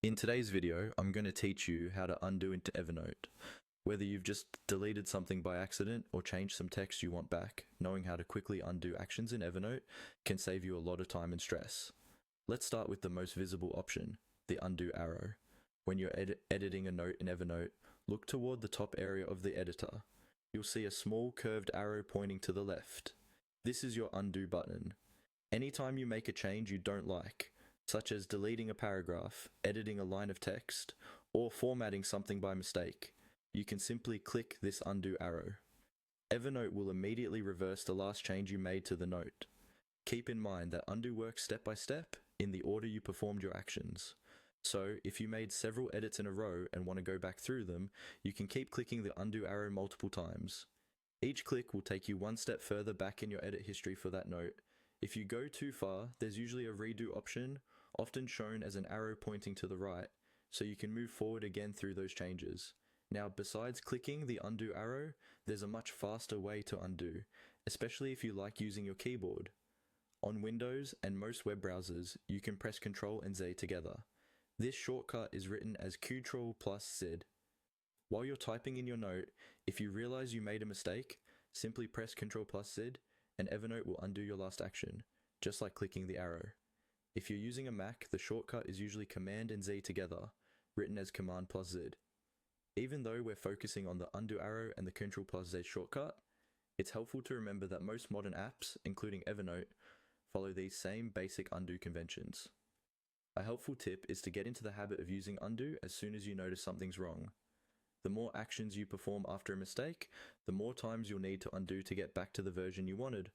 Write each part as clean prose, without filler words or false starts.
In today's video, I'm going to teach you how to undo into Evernote. Whether you've just deleted something by accident or changed some text you want back, knowing how to quickly undo actions in Evernote can save you a lot of time and stress. Let's start with the most visible option, the undo arrow. When you're editing a note in Evernote, look toward the top area of the editor. You'll see a small curved arrow pointing to the left. This is your undo button. Anytime you make a change you don't like, such as deleting a paragraph, editing a line of text, or formatting something by mistake, you can simply click this undo arrow. Evernote will immediately reverse the last change you made to the note. Keep in mind that undo works step by step in the order you performed your actions. So, if you made several edits in a row and want to go back through them, you can keep clicking the undo arrow multiple times. Each click will take you one step further back in your edit history for that note. If you go too far, there's usually a redo option, often shown as an arrow pointing to the right, so you can move forward again through those changes. Now, besides clicking the undo arrow, there's a much faster way to undo, especially if you like using your keyboard. On Windows and most web browsers, you can press Ctrl and Z together. This shortcut is written as Ctrl plus Z. While you're typing in your note, if you realize you made a mistake, simply press Ctrl plus Z and Evernote will undo your last action, just like clicking the arrow. If you're using a Mac, the shortcut is usually Command and Z together, written as Command plus Z. Even though we're focusing on the undo arrow and the Ctrl plus Z shortcut, it's helpful to remember that most modern apps, including Evernote, follow these same basic undo conventions. A helpful tip is to get into the habit of using undo as soon as you notice something's wrong. The more actions you perform after a mistake, the more times you'll need to undo to get back to the version you wanted.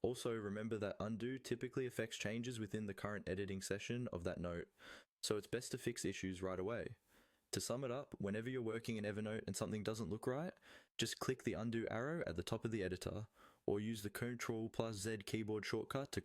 Also, remember that undo typically affects changes within the current editing session of that note, so it's best to fix issues right away. To sum it up, whenever you're working in Evernote and something doesn't look right, just click the undo arrow at the top of the editor, or use the Ctrl plus Z keyboard shortcut to